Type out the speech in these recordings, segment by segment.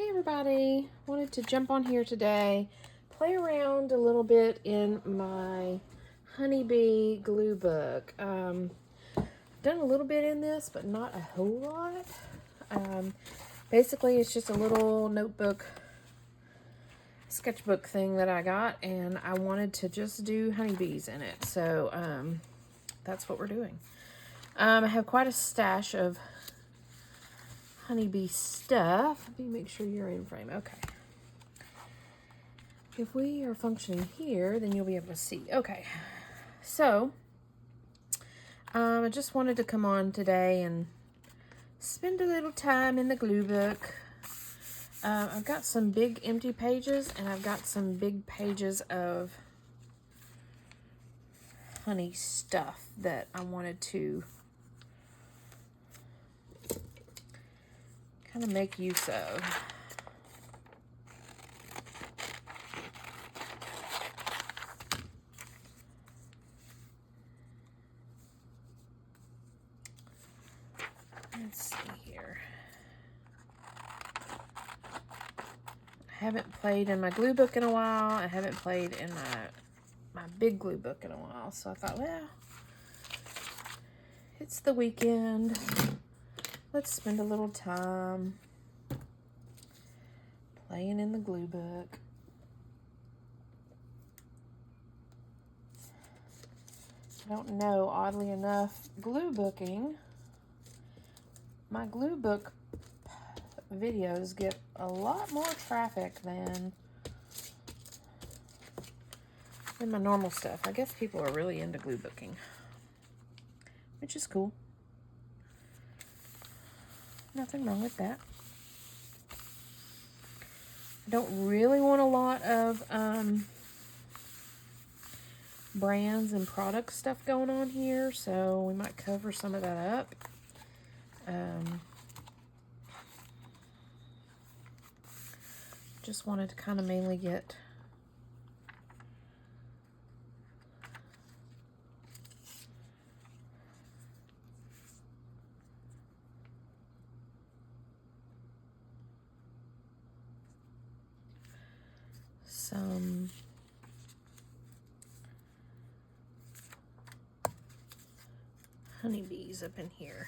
Hey everybody, wanted to jump on here today, play around a little bit in my Honeybee Gluebook. Done a little bit in this, but not a whole lot. Basically, it's just a little notebook, sketchbook thing that I got, and I wanted to just do honeybees in it. So that's what we're doing. I have quite a stash of honeybee stuff. Let me make sure you're in frame. Okay. If we are functioning here, then you'll be able to see. Okay. So, I just wanted to come on today and spend a little time in the Gluebook. I've got some big empty pages, and I've got some big pages of honey stuff that I wanted to kind of make use of. Let's see here. I haven't played in my Gluebook in a while. I haven't played in my big Gluebook in a while. So I thought, well, it's the weekend. Let's spend a little time playing in the Gluebook. I don't know, oddly enough, Gluebooking, my Gluebook videos get a lot more traffic than my normal stuff. I guess people are really into Gluebooking, which is cool. Nothing wrong with that. I don't really want a lot of brands and product stuff going on here, so we might cover some of that up. Just wanted to kind of mainly get some honeybees up in here.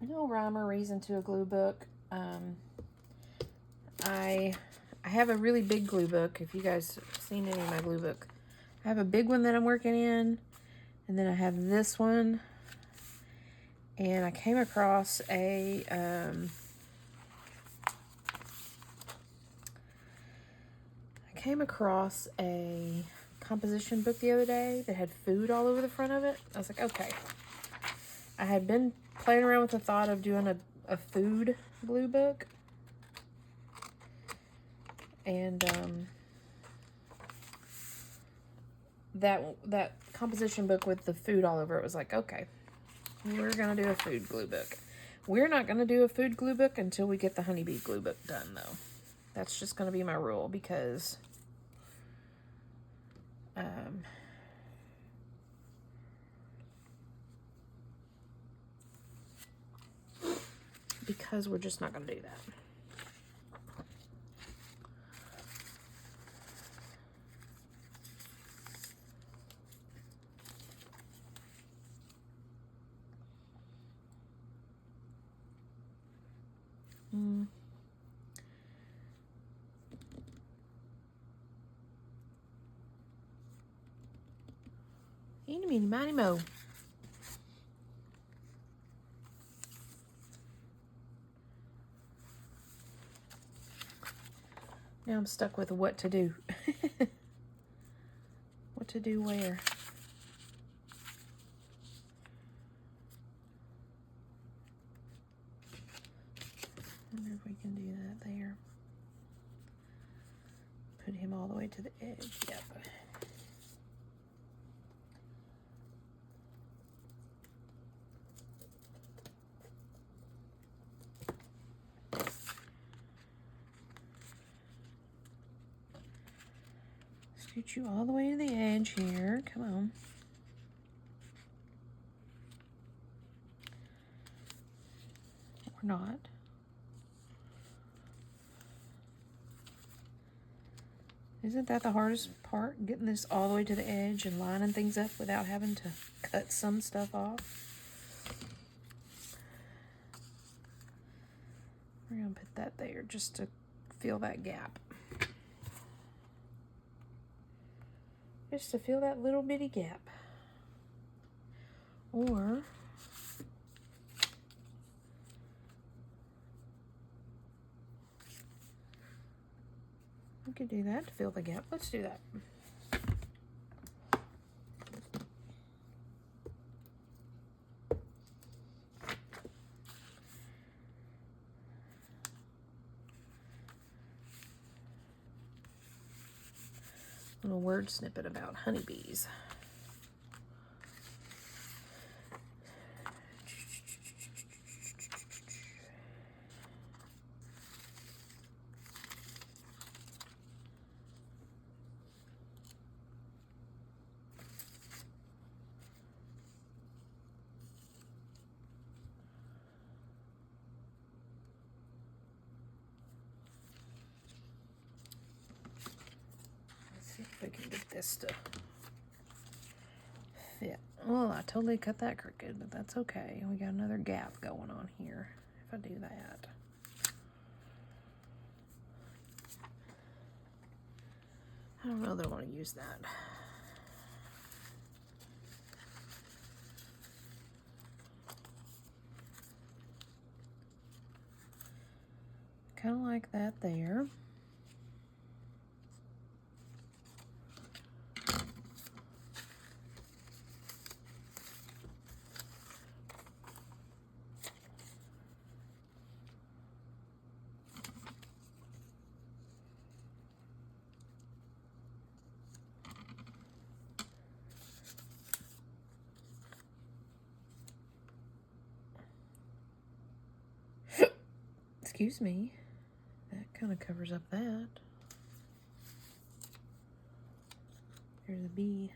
No rhyme or reason to a Gluebook. I have a really big Gluebook. If you guys have seen any of my Gluebook, I have a big one that I'm working in, and then I have this one. And I came across a composition book the other day that had food all over the front of it. I was like, okay. I had been playing around with the thought of doing a food Gluebook. And that composition book with the food all over it was like, okay, we're going to do a food Gluebook. We're not going to do a food Gluebook until we get the Honeybee Gluebook done, though. That's just going to be my rule, because we're just not going to do that. Eeny, meeny, miny, mo. Now I'm stuck with what to do. What to do where. I wonder if we can do that there. Put him all the way to the edge. Yep. Scoot you all the way to the edge here. Come on. Or not. Isn't that the hardest part? Getting this all the way to the edge and lining things up without having to cut some stuff off. We're going to put that there just to fill that gap. Just to fill that little bitty gap. Or we could do that to fill the gap. Let's do that. A little word snippet about honeybees. If we can get this to fit. Well, I totally cut that crooked, but that's okay. We got another gap going on here if I do that. I don't know that I want to use that. Kind of like that there. Excuse me. That kind of covers up that. Here's a bee.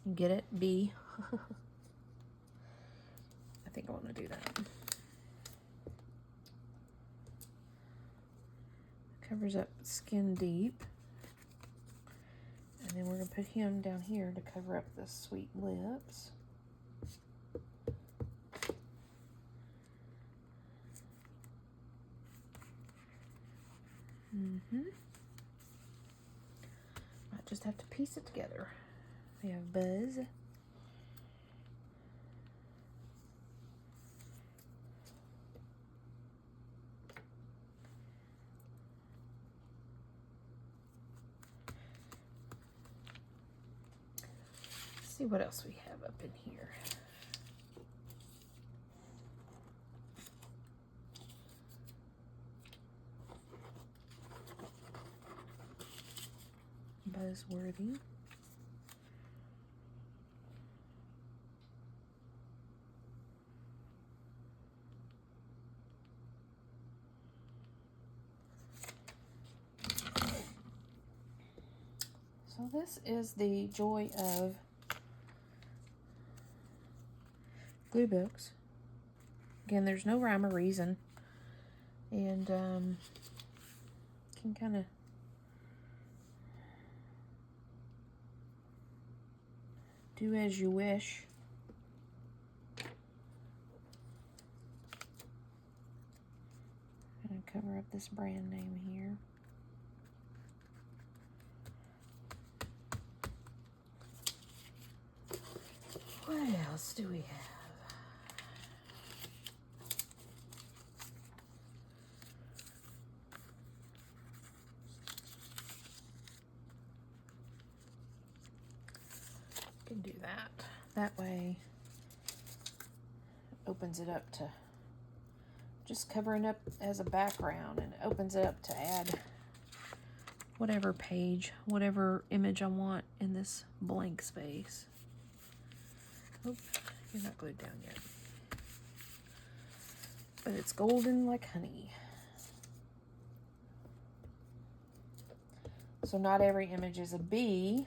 You get it? Bee. I think I want to do that. Covers up skin deep. And then we're going to put him down here to cover up the sweet lips. Might just have to piece it together. We have Buzz. Let's see what else we have up in here. Buzzworthy. So this is the joy of glue books. Again, there's no rhyme or reason, and can kind of do as you wish. I'm going to cover up this brand name here. What else do we have? Can do that. That way it opens it up to just covering up as a background, and it opens it up to add whatever page, whatever image I want in this blank space. Oh, you're not glued down yet. but it's golden like honey. So not every image is a bee,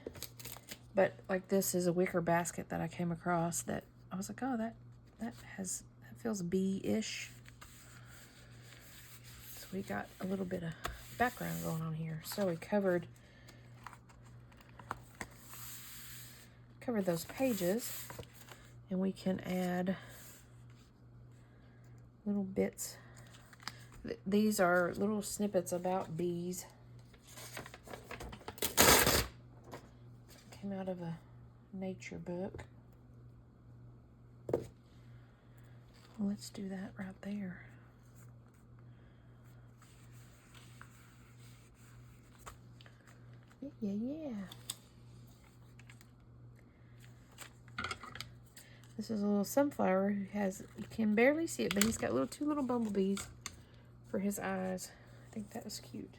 but like this is a wicker basket that I came across that I was like, oh, that feels bee-ish. So we got a little bit of background going on here. So we covered those pages, and we can add little bits. These are little snippets about bees. Came out of a nature book. Well, let's do that right there. Yeah. This is a little sunflower who has, you can barely see it, but he's got two little bumblebees for his eyes. I think that was cute.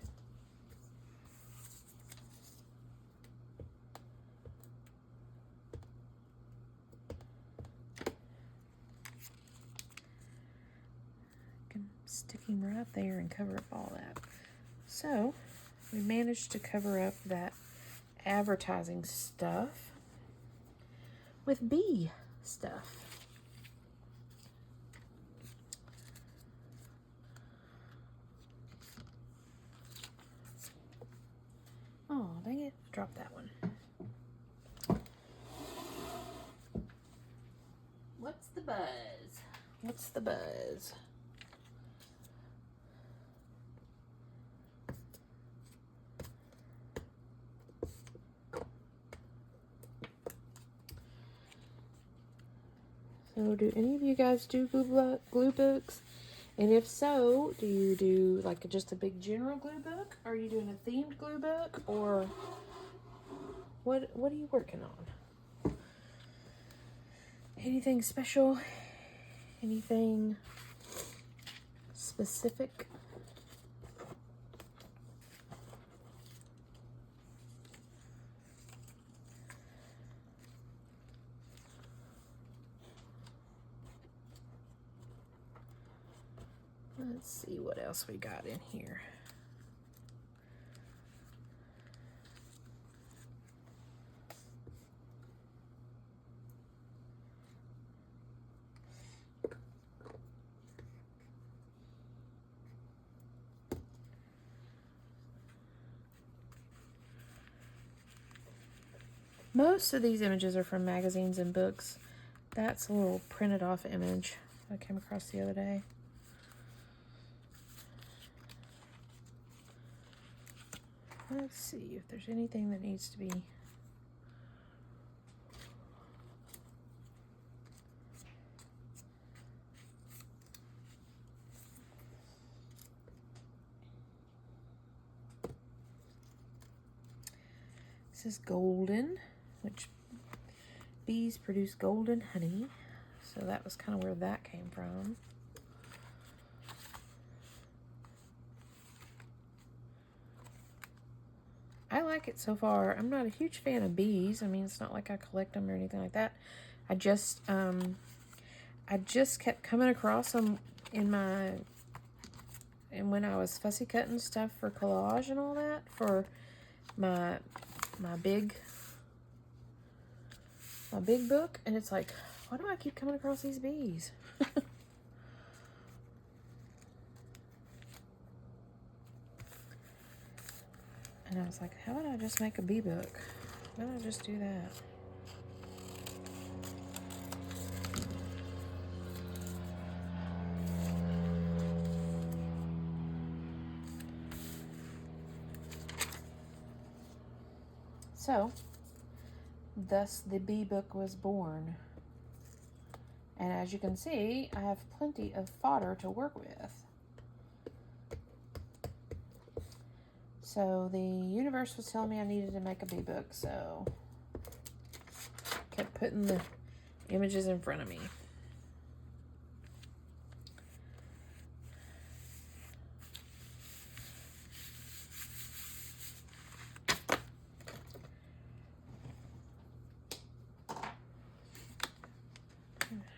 Stick him right there and cover up all that. So we managed to cover up that advertising stuff with bee stuff. Oh, dang it, dropped that one. What's the buzz? What's the buzz? So do any of you guys do glue books? And if so, do you do like just a big general glue book? Are you doing a themed glue book? Or what are you working on? Anything special? Anything specific? Let's see what else we got in here. Most of these images are from magazines and books. That's a little printed off image I came across the other day. Let's see if there's anything that needs to be. This is golden, which bees produce golden honey. So that was kind of where that came from. I like it so far. I'm not a huge fan of bees. I mean, it's not like I collect them or anything like that. I just kept coming across them when I was fussy cutting stuff for collage and all that for my big book, and it's like, why do I keep coming across these bees? And I was like, how about I just make a bee book? Why don't I just do that? So, thus the bee book was born. And as you can see, I have plenty of fodder to work with. So the universe was telling me I needed to make a bee book, so kept putting the images in front of me.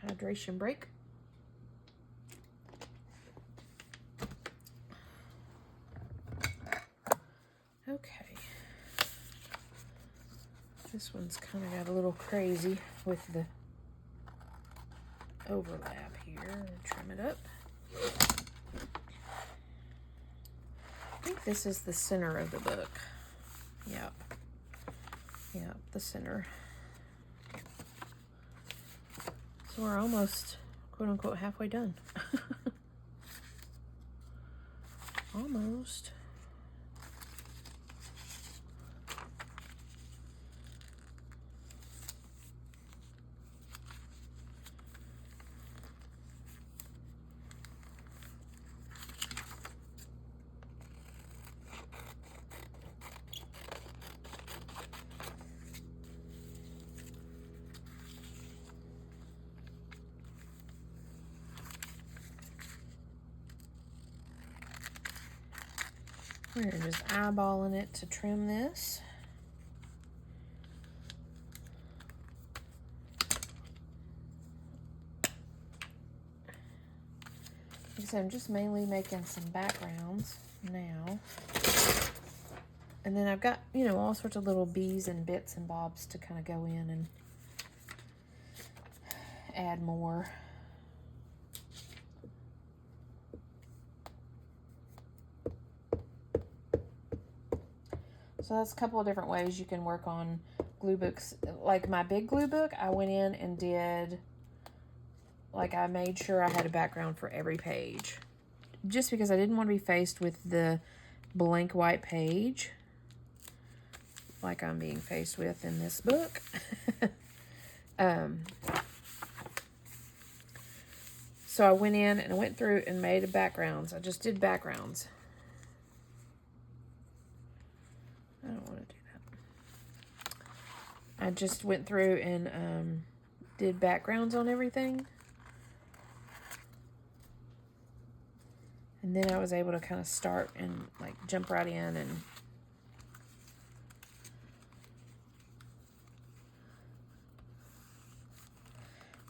Hydration break. Okay. This one's kind of got a little crazy with the overlap here. Trim it up. I think this is the center of the book. Yep. Yep, the center. So we're almost, quote unquote, halfway done. Almost. We're just eyeballing it to trim this. Like I said, I'm just mainly making some backgrounds now. And then I've got, you know, all sorts of little bees and bits and bobs to kind of go in and add more. So that's a couple of different ways you can work on glue books. Like my big glue book, I went in and did, like I made sure I had a background for every page. Just because I didn't want to be faced with the blank white page like I'm being faced with in this book. So I went in and I went through and made backgrounds. I just did backgrounds. I don't want to do that. I just went through and did backgrounds on everything. And then I was able to kind of start and like jump right in and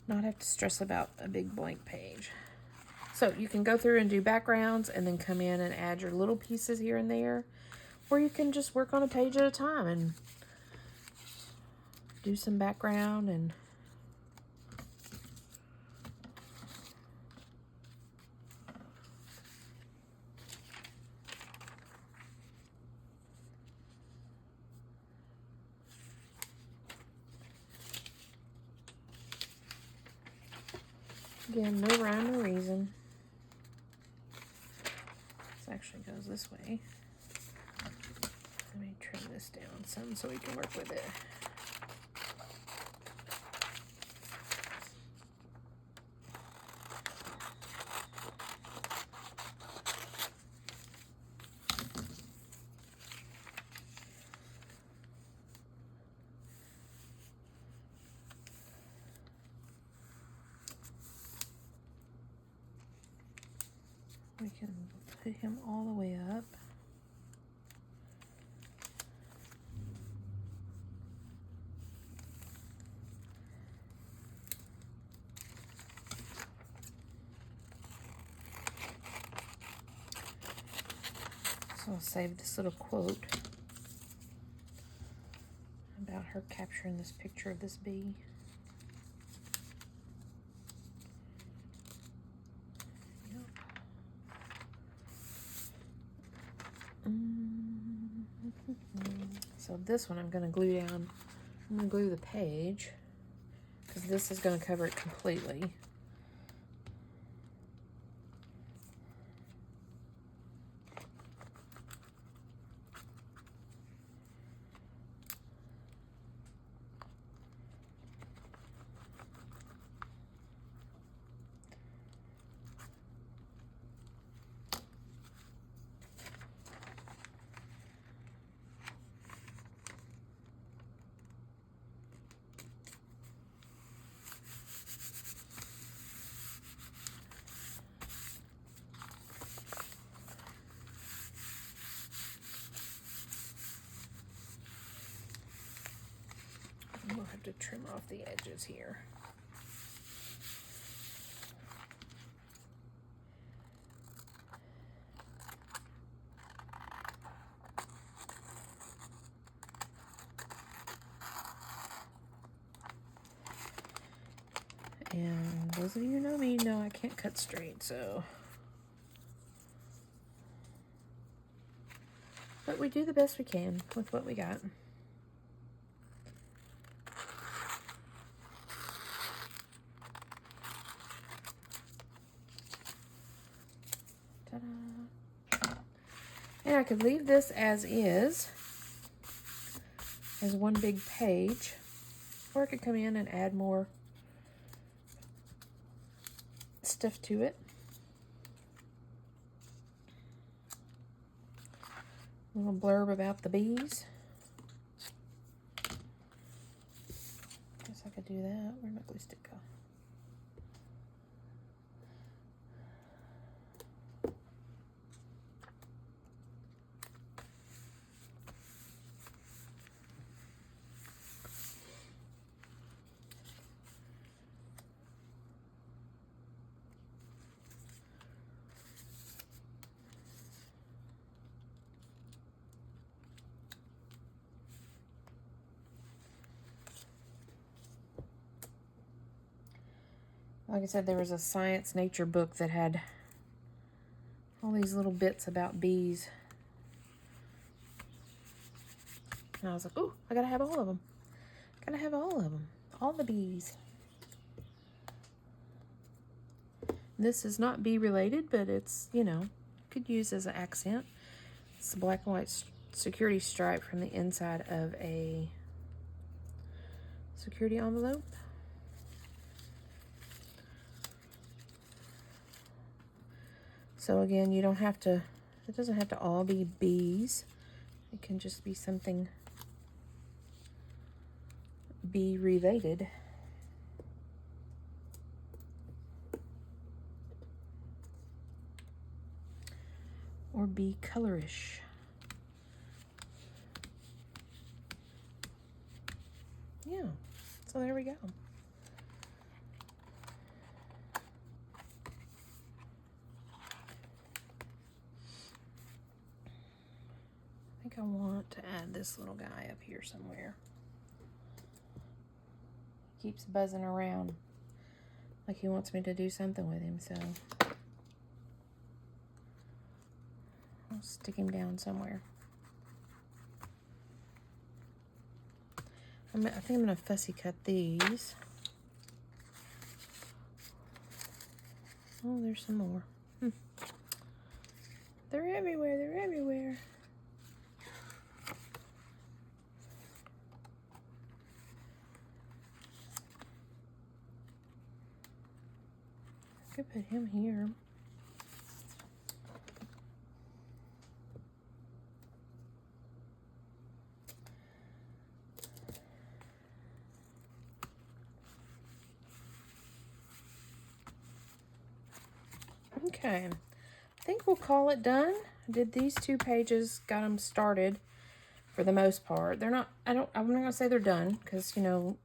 not have to stress about a big blank page. So you can go through and do backgrounds and then come in and add your little pieces here and there. Or you can just work on a page at a time and do some background and again, no rhyme or reason. This actually goes this way. Let me trim this down some so we can work with it. We can put him all the way up. So I'll save this little quote about her capturing this picture of this bee. So this one I'm going to glue down. I'm going to glue the page because this is going to cover it completely. We'll have to trim off the edges here. Those of you who know me know I can't cut straight, so. But we do the best we can with what we got. Ta-da. And I could leave this as is, as one big page, or I could come in and add more stuff to it. A little blurb about the bees. Guess I could do that. Where'd my glue stick go? Like I said, there was a science nature book that had all these little bits about bees. And I was like, ooh, I gotta have all of them. Gotta have all of them. All the bees. This is not bee related, but it's, you know, could use as an accent. It's a black and white security stripe from the inside of a security envelope. So again, you don't have to, it doesn't have to all be bees. It can just be something bee related. Or bee colorish. Yeah, so there we go. I think I want to add this little guy up here somewhere. He keeps buzzing around like he wants me to do something with him, so I'll stick him down somewhere. I think I'm going to fussy cut these. Oh, there's some more. They're everywhere, they're everywhere. I could put him here. Okay, I think we'll call it done. I did these 2 pages, got them started for the most part. They're not, I'm not gonna say they're done, because, you know,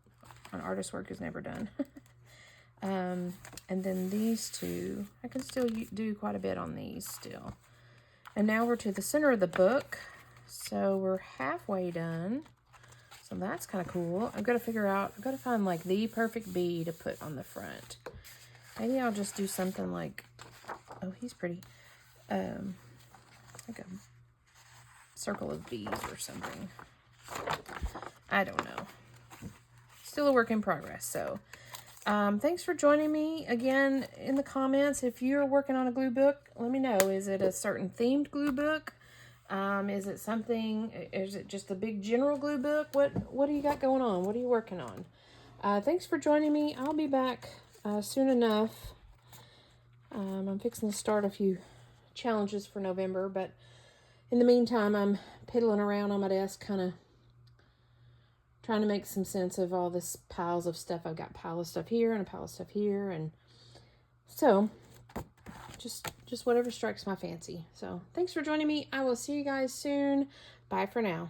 an artist's work is never done. And then these 2, I can still do quite a bit on these still. And now we're to the center of the book, so we're halfway done. So that's kind of cool. I've got to figure out, I've got to find like the perfect bee to put on the front. Maybe I'll just do something like, oh, he's pretty, like a circle of bees or something. I don't know. Still a work in progress, so. Thanks for joining me again in the comments. If you're working on a glue book, let me know. Is it a certain themed glue book? Is it something, is it just a big general glue book? What do you got going on? What are you working on? Thanks for joining me. I'll be back soon enough. I'm fixing to start a few challenges for November, but in the meantime, I'm piddling around on my desk, kind of trying to make some sense of all this piles of stuff. I've got a pile of stuff here and a pile of stuff here, and so just whatever strikes my fancy. So thanks for joining me. I will see you guys soon. Bye for now.